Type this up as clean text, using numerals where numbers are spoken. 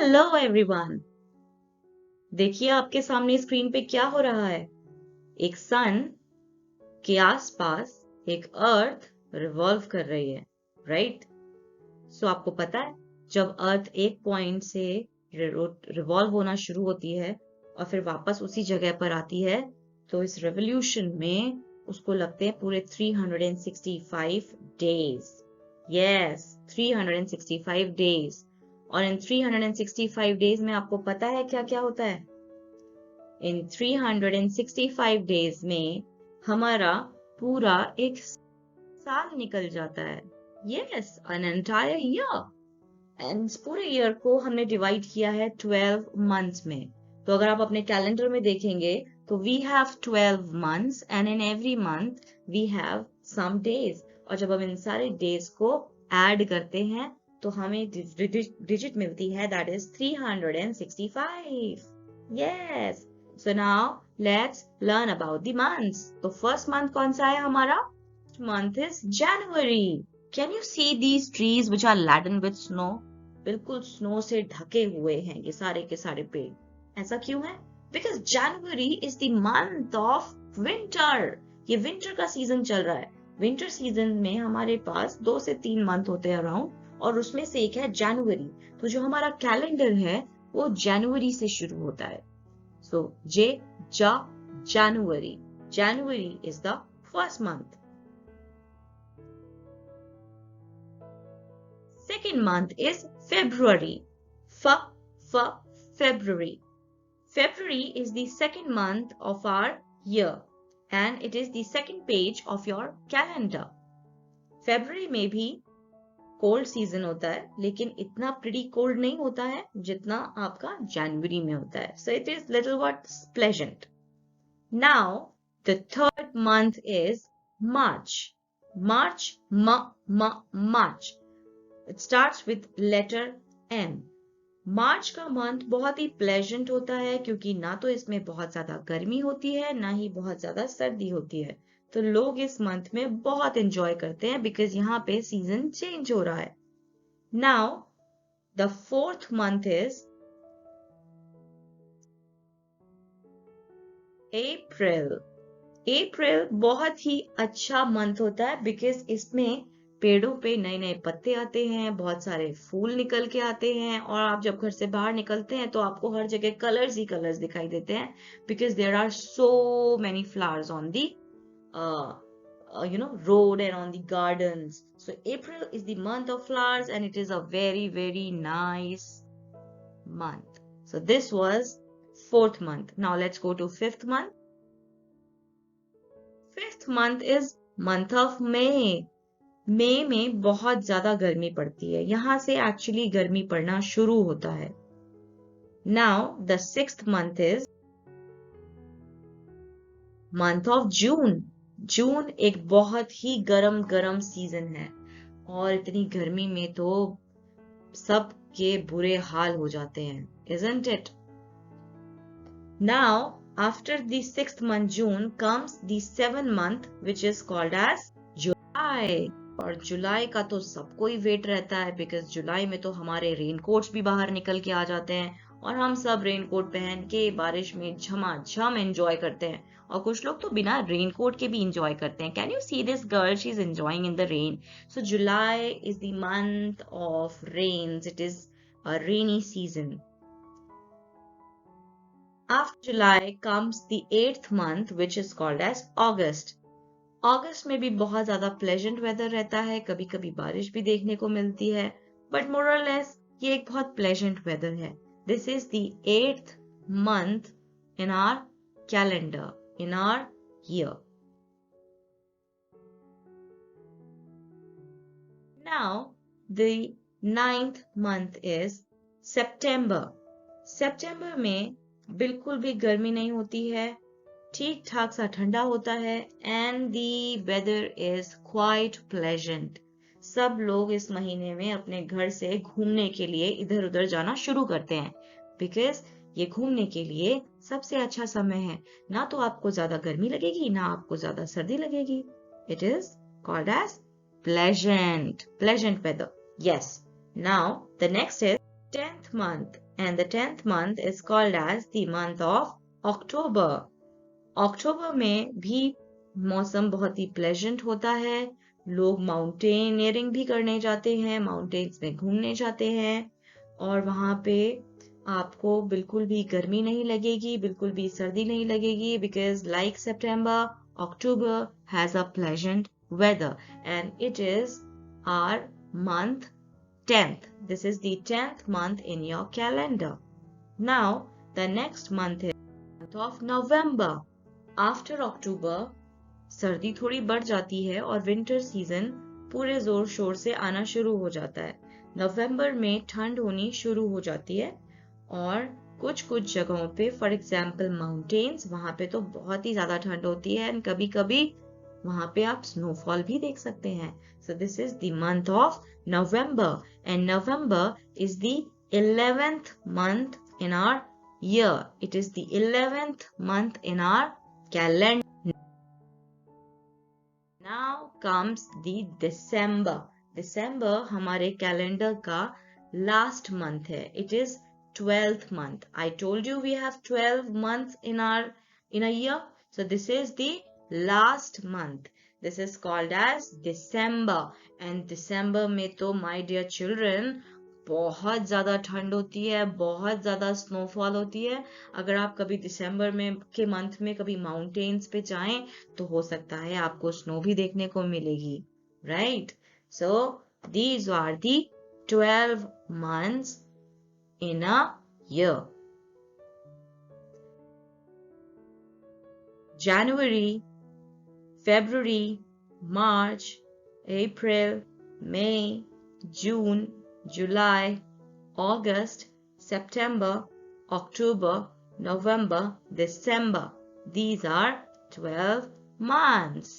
Hello everyone, देखिए आपके सामने स्क्रीन पे क्या हो रहा है। एक सन के आसपास एक अर्थ रिवॉल्व कर रही है, राइट? सो आपको पता है जब अर्थ एक पॉइंट से रिवॉल्व होना शुरू होती है और फिर वापस उसी जगह पर आती है, तो इस रेवोल्यूशन में उसको लगते हैं पूरे 365 डेज। Yes, 365 days. और इन 365 डेज में आपको पता है क्या क्या होता है? इन 365 डेज में हमारा पूरा एक साल निकल जाता है। Yes, an entire year. And पूरे ईयर को हमने डिवाइड किया है 12 मंथ्स में। तो अगर आप अपने कैलेंडर में देखेंगे तो we have 12 months and in every month we have some days. और जब हम इन सारे डेज को ऐड करते हैं तो हमें डिजिट मिलती है, that is 365। Yes, so now let's learn about the months. तो फर्स्ट मंथ कौन सा है हमारा? Month is January. Can you see these trees which are laden with snow? बिल्कुल स्नो से ढके हुए हैं ये सारे के सारे पेड़। ऐसा क्यों है? Because January is the month of winter. ये विंटर का सीजन चल रहा है। विंटर सीजन में हमारे पास 2 से 3 मंथ होते हैं अराउंड, और उसमें से एक है जनवरी। तो जो हमारा कैलेंडर है वो जनवरी से शुरू होता है। So January. January is the first month. Second month is February. February. February is the second month of our year and it is the second page of your calendar. February में भी cold season होता है, लेकिन इतना pretty cold नहीं होता है जितना आपका जनवरी में होता है. So it is little what pleasant. Now the third month is March. March. It starts with letter M. मार्च का मंथ बहुत ही प्लेजेंट होता है क्योंकि ना तो इसमें बहुत ज्यादा गर्मी होती है ना ही बहुत ज्यादा सर्दी होती है। तो लोग इस मंथ में बहुत एंजॉय करते हैं बिकॉज यहाँ पे सीजन चेंज हो रहा है। Now the fourth month is April. April बहुत ही अच्छा मंथ होता है बिकॉज इसमें पेड़ों पे नए नए पत्ते आते हैं, बहुत सारे फूल निकल के आते हैं, और आप जब घर से बाहर निकलते हैं तो आपको हर जगह कलर्स ही कलर्स दिखाई देते हैं because there are so many flowers on the road and on the gardens. So April is the month of flowers and it is a very very nice month. So this was fourth month. Now let's go to fifth month. Fifth month is month of May. मई में बहुत ज्यादा गर्मी पड़ती है, यहां से actually गर्मी पड़ना शुरू होता है। Now the sixth month is month of June. June एक बहुत ही गरम सीजन है और इतनी गर्मी में तो सबके बुरे हाल हो जाते हैं, isn't it? Now after the sixth month June comes the seventh month which is called as July. और जुलाई का तो सबको ही वेट रहता है बिकॉज जुलाई में तो हमारे रेनकोट्स भी बाहर निकल के आ जाते हैं और हम सब रेनकोट पहन के बारिश में झमाझम एंजॉय करते हैं, और कुछ लोग तो बिना रेनकोट के भी एंजॉय करते हैं। Can you see this girl, she is enjoying in the rain. So July is the month of rains, it is a rainy season. After July comes the 8th month which is called as August. अगस्त में भी बहुत ज्यादा pleasant weather रहता है, कभी कभी बारिश भी देखने को मिलती है, बट मोर और लेस ये एक बहुत प्लेजेंट वेदर है। This is the 8th month in our calendar, in our year. Now the 9th month is September. September में बिल्कुल भी गर्मी नहीं होती है, ठीक ठाक सा ठंडा होता है and the weather is quite pleasant. सब लोग इस महीने में अपने घर से घूमने के लिए इधर उधर जाना शुरू करते हैं बिकॉज ये घूमने के लिए सबसे अच्छा समय है। ना तो आपको ज्यादा गर्मी लगेगी ना आपको ज्यादा सर्दी लगेगी। It is called as pleasant weather. Yes, now the next is 10th month, and the 10th month is called as the month of October. October में भी मौसम बहुत ही प्लेजेंट होता है. लोग माउंटेनियरिंग भी करने जाते हैं, माउंटेन्स में घूमने जाते हैं, और वहां पे आपको बिल्कुल भी गर्मी नहीं लगेगी, बिल्कुल भी सर्दी नहीं लगेगी, because like September, October has a pleasant weather, and it is our month 10th. This is the 10th month in your calendar. Now, the next month is the month of November. After October, सर्दी थोड़ी बढ़ जाती है और winter season पूरे जोर शोर से आना शुरू हो जाता है. नवंबर में ठंड होनी शुरू हो जाती है, और कुछ कुछ जगहों पे, फॉर एग्जाम्पल माउंटेन्स, वहां पे तो बहुत ही ज्यादा ठंड होती है, एंड कभी कभी वहां पे आप स्नोफॉल भी देख सकते हैं. So this is the month of November, and November is the 11th month in our year. It is the 11th month in our calendar. Now comes the December. December हमारे कैलेंडर का last month है. It is 12th month. I told you we have 12 months in a year. So this is the last month. This is called as December. And December में तो my dear children बहुत ज्यादा ठंड होती है, बहुत ज्यादा स्नोफॉल होती है. अगर आप कभी दिसंबर में के मंथ में कभी माउंटेन्स पे जाएं तो हो सकता है आपको स्नो भी देखने को मिलेगी, right? So these are the 12 months in a year. January, February, March, April, May, June, July, August, September, October, November, December. These are 12 months.